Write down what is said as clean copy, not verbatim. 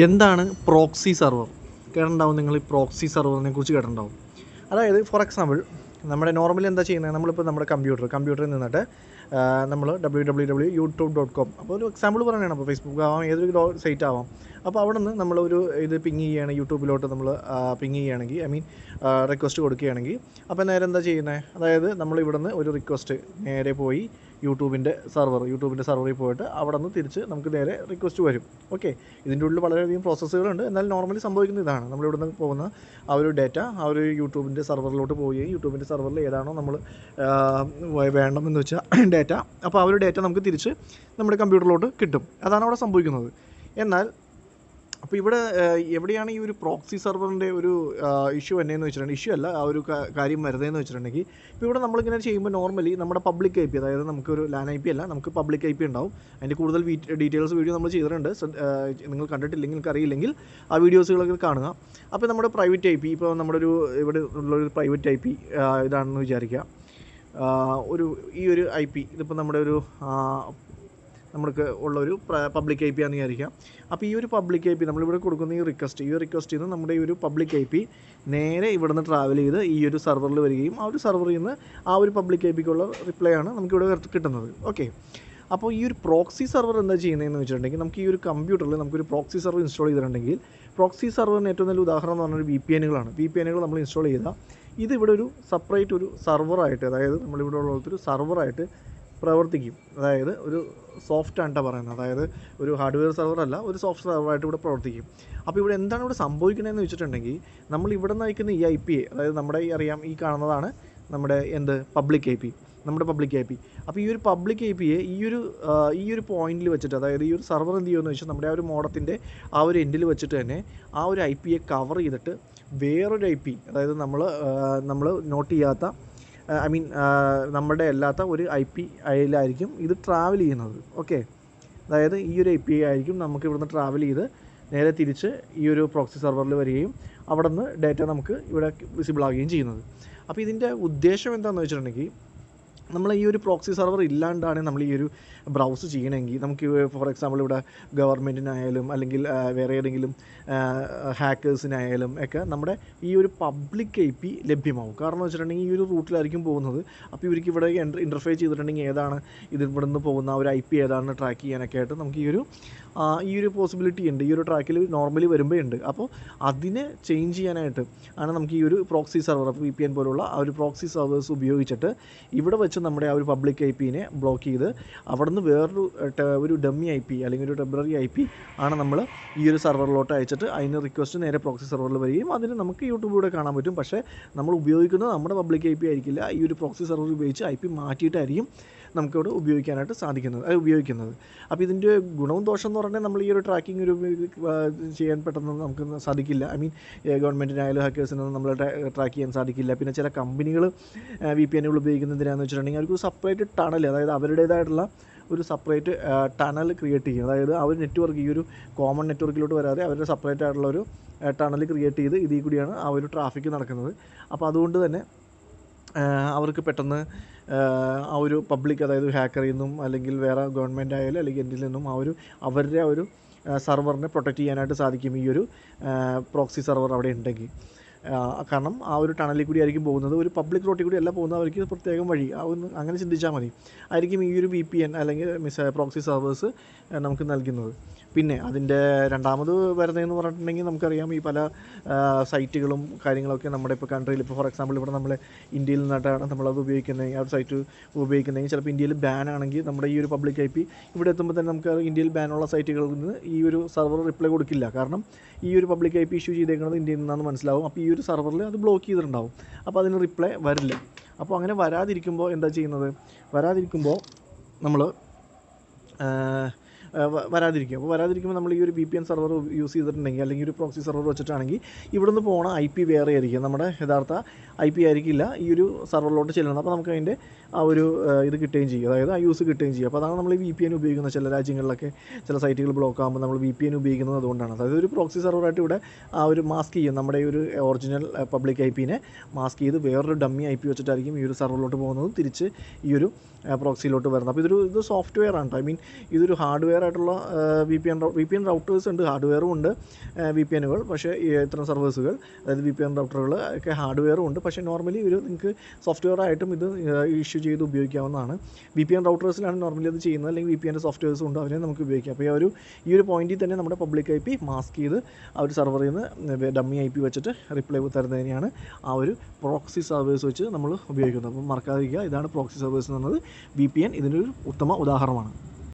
എന്താണ് proxy server? കേട്ടിട്ടുണ്ടാവും നിങ്ങൾ ഈ പ്രോക്സി സെർവറിനെ കുറിച്ച് കേട്ടിട്ടുണ്ടാവും. അതായത് ഫോർ എക്സാമ്പിൾ നമ്മുടെ നോർമലി എന്താ ചെയ്യുന്നത്, നമ്മളിപ്പോൾ നമ്മുടെ കമ്പ്യൂട്ടറിൽ നിന്നിട്ട് നമ്മൾ www.youtube.com, അപ്പോൾ ഒരു എക്സാമ്പിൾ പറയുകയാണ്, അപ്പോൾ ഫേസ്ബുക്ക് ആവാം, ഏതൊരു സൈറ്റ് ആവാം. അപ്പോൾ അവിടെ നിന്ന് നമ്മളൊരു ഇത് പിങ് ചെയ്യുകയാണെങ്കിൽ, യൂട്യൂബിലോട്ട് നമ്മൾ പിങ് ചെയ്യുകയാണെങ്കിൽ, റിക്വസ്റ്റ് കൊടുക്കുകയാണെങ്കിൽ, അപ്പോൾ നേരെ എന്താ ചെയ്യുന്നത്, അതായത് നമ്മൾ ഇവിടെ നിന്ന് ഒരു റിക്വസ്റ്റ് നേരെ പോയി യൂട്യൂബിൻ്റെ സെർവറിൽ പോയിട്ട് അവിടെ നിന്ന് തിരിച്ച് നമുക്ക് നേരെ റിക്വസ്റ്റ് വരും. ഓക്കെ, ഇതിൻ്റെ ഉള്ളിൽ വളരെയധികം പ്രോസസ്സുകളുണ്ട്. എന്നാൽ നോർമലി സംഭവിക്കുന്നത് ഇതാണ്: നമ്മളിവിടെ നിന്ന് പോകുന്ന ആ ഒരു ഡേറ്റ ആ ഒരു യൂട്യൂബിൻ്റെ സെർവറിലോട്ട് പോവുകയും യൂട്യൂബിൻ്റെ സെർവറിൽ ഏതാണോ നമ്മൾ വേണമെന്ന് വെച്ചാൽ ഡേറ്റ, അപ്പോൾ ആ ഒരു ഡേറ്റ നമുക്ക് തിരിച്ച് നമ്മുടെ കമ്പ്യൂട്ടറിലോട്ട് കിട്ടും. അതാണ് അവിടെ സംഭവിക്കുന്നത്. എന്നാൽ അപ്പോൾ ഇവിടെ എവിടെയാണ് ഈ ഒരു പ്രോക്സി സെർവറിൻ്റെ ഒരു ഇഷ്യൂ എന്നതെന്ന് വെച്ചിട്ടുണ്ടെങ്കിൽ, ഇഷ്യൂ അല്ല, ആ ഒരു കാര്യം വരുന്നതെന്ന് വെച്ചിട്ടുണ്ടെങ്കിൽ, ഇപ്പോൾ ഇവിടെ നമ്മളിങ്ങനെ ചെയ്യുമ്പോൾ നോർമലി നമ്മുടെ പബ്ലിക് ഐ പി, അതായത് നമുക്കൊരു ലാൻ ഐ പി അല്ല, നമുക്ക് പബ്ലിക് ഐ പി ഉണ്ടാവും. അതിൻ്റെ കൂടുതൽ ഡീറ്റെയിൽസ് വീഡിയോ നമ്മൾ ചെയ്തിട്ടുണ്ട്. നിങ്ങൾ കണ്ടിട്ടില്ലെങ്കിൽ, നിങ്ങൾക്ക് അറിയില്ലെങ്കിൽ ആ വീഡിയോസുകളൊക്കെ കാണുക. അപ്പോൾ നമ്മുടെ പ്രൈവറ്റ് ഐ പി, ഇപ്പോൾ നമ്മുടെ ഇവിടെ ഉള്ളൊരു പ്രൈവറ്റ് ഐ പി ഇതാണെന്ന് വിചാരിക്കുക. ഈ ഒരു ഐ പി ഇതിപ്പോൾ നമ്മുടെ നമ്മൾക്ക് ഉള്ളൊരു പബ്ലിക് ഐ പി ആണെന്ന് വിചാരിക്കാം. അപ്പോൾ ഈ ഒരു പബ്ലിക് ഐ പി നമ്മളിവിടെ കൊടുക്കുന്ന ഈ റിക്വസ്റ്റ് നിന്ന് നമ്മുടെ ഈ ഒരു പബ്ലിക് ഐ പി നേരെ ഇവിടെ നിന്ന് ട്രാവൽ ചെയ്ത് ഈ ഒരു സെർവറിൽ വരികയും ആ ഒരു സെർവറിൽ നിന്ന് ആ ഒരു പബ്ലിക് ഐ പിക്കുള്ള റിപ്ലൈ ആണ് നമുക്കിവിടെ കിട്ടുന്നത്. ഓക്കെ, അപ്പോൾ ഈ ഒരു പ്രോക്സി സെർവർ എന്താ ചെയ്യുന്നതെന്ന് വെച്ചിട്ടുണ്ടെങ്കിൽ, നമുക്ക് ഈ ഒരു കമ്പ്യൂട്ടറിൽ നമുക്കൊരു പ്രോക്സി സെർവർ ഇൻസ്റ്റാൾ ചെയ്തിട്ടുണ്ടെങ്കിൽ, പ്രോക്സി സെർവറിന് ഏറ്റവും നല്ല ഉദാഹരണം എന്ന് പറഞ്ഞാൽ VPNകളാണ്. VPNകൾ നമ്മൾ ഇൻസ്റ്റാൾ ചെയ്താൽ ഇത് ഇവിടെ ഒരു സെപ്പറേറ്റ് ഒരു സെർവറായിട്ട്, അതായത് നമ്മളിവിടെ ഉള്ളൊരു സെർവറായിട്ട് പ്രവർത്തിക്കും. അതായത് ഒരു സോഫ്റ്റ് ആണ് പറയുന്നത്, അതായത് ഒരു ഹാർഡ്വെയർ സെർവർ അല്ല, ഒരു സോഫ്റ്റ് സെർവറായിട്ട് ഇവിടെ പ്രവർത്തിക്കും. അപ്പോൾ ഇവിടെ എന്താണ് ഇവിടെ സംഭവിക്കുന്നതെന്ന് വെച്ചിട്ടുണ്ടെങ്കിൽ, നമ്മൾ ഇവിടെ നയിക്കുന്ന ഈ ഐ പി, അതായത് നമ്മുടെ ഈ കാണുന്നതാണ് നമ്മുടെ പബ്ലിക് ഐ പി, നമ്മുടെ പബ്ലിക് ഐ പി. അപ്പോൾ ഈ ഒരു പബ്ലിക് ഐ പിയെ ഈ ഒരു പോയിന്റിൽ വെച്ചിട്ട്, അതായത് ഈ ഒരു സെർവർ എന്ത് ചെയ്യുമെന്ന് വെച്ചാൽ, നമ്മുടെ ആ ഒരു മോഡത്തിൻ്റെ ആ ഒരു എൻഡിൽ വെച്ചിട്ട് തന്നെ ആ ഒരു ഐ പിയെ കവർ ചെയ്തിട്ട് വേറൊരു ഐ പി, അതായത് നമ്മൾ നോട്ട് ചെയ്യാത്ത, നമ്മുടെ അല്ലാത്ത ഒരു ഐ പി അതിലായിരിക്കും ഇത് ട്രാവൽ ചെയ്യുന്നത്. ഓക്കെ, അതായത് ഈ ഒരു ഐ പി ആയിരിക്കും നമുക്ക് ഇവിടുന്ന് ട്രാവൽ ചെയ്ത് നേരെ തിരിച്ച് ഈ ഒരു പ്രോക്സി സെർവറിൽ വരികയും അവിടെ നിന്ന് ഡേറ്റ നമുക്ക് ഇവിടെ വിസിബിൾ ആവുകയും ചെയ്യുന്നത്. അപ്പോൾ ഇതിൻ്റെ ഉദ്ദേശം എന്താണെന്ന് വെച്ചിട്ടുണ്ടെങ്കിൽ, നമ്മൾ ഈ ഒരു പ്രോക്സി സെർവർ ഇല്ലാണ്ടാണ് നമ്മൾ ഈ ഒരു ബ്രൗസ് ചെയ്യണമെങ്കിൽ, നമുക്ക് ഫോർ എക്സാമ്പിൾ ഇവിടെ ഗവൺമെൻറ്റിനായാലും അല്ലെങ്കിൽ വേറെ ഏതെങ്കിലും ഹാക്കേഴ്സിനായാലും ഒക്കെ നമ്മുടെ ഈ ഒരു പബ്ലിക് ഐ പി ലഭ്യമാവും. കാരണം എന്ന് വെച്ചിട്ടുണ്ടെങ്കിൽ, ഈ ഒരു റൂട്ടിലായിരിക്കും പോകുന്നത്. അപ്പോൾ ഇവർക്ക് ഇവിടെ ഇൻ്റർഫേസ് ചെയ്തിട്ടുണ്ടെങ്കിൽ ഏതാണ് ഇവിടെ നിന്ന് പോകുന്ന ഒരു ഐ പി ഏതാണെന്ന് ട്രാക്ക് ചെയ്യാനൊക്കെ ആയിട്ട് നമുക്ക് ഈ ഒരു പോസിബിലിറ്റി ഉണ്ട്, ഈ ഒരു ട്രാക്കിൽ നോർമലി വരുമ്പോൾ ഉണ്ട്. അപ്പോൾ അതിനെ ചേഞ്ച് ചെയ്യാനായിട്ട് ആണ് നമുക്ക് ഈ ഒരു പ്രോക്സി സെർവർ, VPN പോലുള്ള ആ ഒരു പ്രോക്സി സെർവേഴ്സ് ഉപയോഗിച്ചിട്ട് ഇവിടെ വെച്ച് നമ്മുടെ ആ ഒരു പബ്ലിക് ഐ പിനെ ബ്ലോക്ക് ചെയ്ത് അവിടെ നിന്ന് വേറൊരു ഡമ്മി ഐ പി അല്ലെങ്കിൽ ഒരു ടെമ്പററി ഐ പി ആണ് നമ്മൾ ഈ ഒരു സെർവറിലോട്ട് അയച്ചിട്ട് അതിന് റിക്വസ്റ്റ് നേരെ പ്രോക്സി സെർവറിൽ വരികയും അതിന് നമുക്ക് യൂട്യൂബിലൂടെ കാണാൻ പറ്റും. പക്ഷേ നമ്മൾ ഉപയോഗിക്കുന്നത് നമ്മുടെ പബ്ലിക് ഐ പി ആയിരിക്കില്ല, ഈ ഒരു പ്രോക്സി സെർവർ ഉപയോഗിച്ച് ഐ പി മാറ്റിയിട്ടായിരിക്കും നമുക്കിവിടെ ഉപയോഗിക്കുന്നത്. അപ്പോൾ ഇതിൻ്റെ ഗുണവും ദോഷം എന്ന് പറഞ്ഞാൽ, നമ്മൾ ഈ ഒരു ട്രാക്കിംഗ് ചെയ്യാൻ പെട്ടെന്ന് നമുക്ക് സാധിക്കില്ല. ഗവൺമെൻറ്റിനായാലും ഹാക്കേഴ്സിനൊന്നും നമ്മൾ ട്രാക്ക് ചെയ്യാൻ സാധിക്കില്ല. പിന്നെ ചില കമ്പനികൾ VPNകൾ ഉപയോഗിക്കുന്നത് എന്തിനാണെന്ന് വെച്ചിട്ടുണ്ടെങ്കിൽ, അവർക്ക് സെപ്പറേറ്റ് ടണൽ, അതായത് അവരുടേതായിട്ടുള്ള ഒരു സെപ്പറേറ്റ് ടണൽ ക്രിയേറ്റ് ചെയ്യും. അതായത് ആ ഒരു നെറ്റ്വർക്ക്, ഈ ഒരു കോമൺ നെറ്റ്വർക്കിലോട്ട് വരാതെ അവരുടെ സെപ്പറേറ്റ് ആയിട്ടുള്ള ഒരു ടണൽ ക്രിയേറ്റ് ചെയ്ത് ഇതിൽ കൂടിയാണ് ആ ഒരു ട്രാഫിക് നടക്കുന്നത്. അപ്പോൾ അതുകൊണ്ട് തന്നെ അവർക്ക് പെട്ടെന്ന് ആ ഒരു പബ്ലിക്, അതായത് ഹാക്കറിൽ നിന്നും അല്ലെങ്കിൽ വേറെ ഗവൺമെൻറ് ആയാലും അല്ലെങ്കിൽ എന്തിൽ നിന്നും അവരുടെ ആ ഒരു സെർവറിനെ പ്രൊട്ടക്റ്റ് ചെയ്യാനായിട്ട് സാധിക്കും ഈ ഒരു പ്രോക്സി സെർവർ അവിടെ ഉണ്ടെങ്കിൽ. കാരണം ആ ഒരു ടണലിൽ കൂടി ആയിരിക്കും പോകുന്നത്, ഒരു പബ്ലിക് റോട്ടിൽ കൂടി അല്ല പോകുന്നത്, അവർക്ക് പ്രത്യേകം വഴി അങ്ങനെ ചിന്തിച്ചാൽ മതി ആയിരിക്കും ഈ ഒരു VPN അല്ലെങ്കിൽ പ്രോക്സി സെർവേഴ്സ് നമുക്ക് നൽകുന്നത്. പിന്നെ അതിൻ്റെ രണ്ടാമത് വരുന്നതെന്ന് പറഞ്ഞിട്ടുണ്ടെങ്കിൽ, നമുക്കറിയാം ഈ പല സൈറ്റുകളും കാര്യങ്ങളൊക്കെ നമ്മുടെ ഇപ്പോൾ കൺട്രിയിൽ, ഇപ്പോൾ ഫോർ എക്സാമ്പിൾ ഇവിടെ നമ്മൾ ഇന്ത്യയിൽ നിന്നിട്ടാണ് നമ്മളത് ഉപയോഗിക്കുന്നത്, ആ ഒരു സൈറ്റ് ഉപയോഗിക്കുന്നതെങ്കിൽ ചിലപ്പോൾ ഇന്ത്യയിൽ ബാൻ ആണെങ്കിൽ നമ്മുടെ ഈ ഒരു പബ്ലിക് ഐ പി ഇവിടെ എത്തുമ്പോൾ തന്നെ നമുക്ക് ഇന്ത്യയിൽ ബാനുള്ള സൈറ്റുകളിൽ നിന്ന് ഈ ഒരു സെർവർ റിപ്ലൈ കൊടുക്കില്ല. കാരണം ഈ ഒരു പബ്ലിക് ഐ പി ഇഷ്യൂ ചെയ്തേക്കുന്നത് ഇന്ത്യയിൽ നിന്നാണെന്ന് മനസ്സിലാവും. അപ്പോൾ ഈ ഒരു സെർവറിൽ അത് ബ്ലോക്ക് ചെയ്തിട്ടുണ്ടാവും, അപ്പോൾ അതിന് റിപ്ലൈ വരില്ല. അപ്പോൾ അങ്ങനെ വരാതിരിക്കുമ്പോൾ എന്താ ചെയ്യുന്നത്, നമ്മൾ വരാതിരിക്കുമ്പോൾ നമ്മൾ ഈ ഒരു VPN സെർവർ യൂസ് ചെയ്തിട്ടുണ്ടെങ്കിൽ അല്ലെങ്കിൽ ഒരു പ്രോക്സി സെർവർ വെച്ചിട്ടാണെങ്കിൽ ഇവിടുന്ന് പോകുന്ന ഐ പി വേറെ ആയിരിക്കും, നമ്മുടെ യഥാർത്ഥ ഐ പി ആയിരിക്കില്ല ഈ ഒരു സെർവറിലോട്ട് ചെല്ലുന്നത്. അപ്പോൾ നമുക്ക് അതിൻ്റെ ആ ഒരു ഇത് കിട്ടുകയും ചെയ്യും, അതായത് ആ യൂസ് കിട്ടുകയും ചെയ്യും. അപ്പോൾ അതാണ് നമ്മൾ ഈ VPN ഉപയോഗിക്കുന്നത്. ചില രാജ്യങ്ങളിലൊക്കെ ചില സൈറ്റുകൾ ബ്ലോക്ക് ആകുമ്പോൾ നമ്മൾ VPN ഉപയോഗിക്കുന്നത് അതുകൊണ്ടാണ്. അതായത് ഒരു പ്രോക്സി സെർവറായിട്ട് ഇവിടെ ആ ഒരു മാസ്ക് ചെയ്യും, നമ്മുടെ ഈ ഒരു ഒറിജിനൽ പബ്ലിക് ഐ പിനെ മാസ്ക് ചെയ്ത് വേറൊരു ഡമ്മി ഐ പി വെച്ചിട്ടായിരിക്കും ഈ ഒരു സെർവറിലോട്ട് പോകുന്നതും തിരിച്ച് ഈ ഒരു പ്രോക്സിയിലോട്ട് വരുന്നത്. അപ്പോൾ ഇത് സോഫ്റ്റ്വെയർ ആണ്, ഇതൊരു ഹാർഡ്വെയർ ആയിട്ടുള്ള വി പി എൻ റൗട്ടേഴ്സ് ഉണ്ട്, ഹാർഡ്വെയറും ഉണ്ട് VPNകൾ. പക്ഷേ ഇത്തരം സർവേഴ്സുകൾ, അതായത് VPN റൗട്ടറുകൾ ഒക്കെ ഹാർഡ്വെയറും ഉണ്ട്. പക്ഷേ നോർമലി നിങ്ങൾക്ക് സോഫ്റ്റ്വെയർ ആയിട്ടും ഇത് ഇഷ്യൂ ചെയ്ത് ഉപയോഗിക്കാവുന്നതാണ്. VPN റൗട്ടേഴ്സിലാണ് നോർമലി അത് ചെയ്യുന്നത്, അല്ലെങ്കിൽ VPN സോഫ്റ്റ്വെയർസും ഉണ്ട്, അവരെ നമുക്ക് ഉപയോഗിക്കാം. അപ്പോൾ ഈ ഒരു പോയിന്റിൽ തന്നെ നമ്മുടെ പബ്ലിക് IP മാസ്ക് ചെയ്ത് ആ ഒരു സെർവറിൽ നിന്ന് ഡമ്മി IP വെച്ചിട്ട് റിപ്ലൈ തരുന്നതിനെയാണ് ആ ഒരു പ്രോക്സി സർവേഴ്സ് വെച്ച് നമ്മൾ ഉപയോഗിക്കുന്നത്. അപ്പോൾ മറക്കാതിരിക്കുക, ഇതാണ് പ്രോക്സി സർവേഴ്സ് എന്ന് പറയുന്നത്. VPN ഇതിനൊരു ഉത്തമ ഉദാഹരണമാണ്.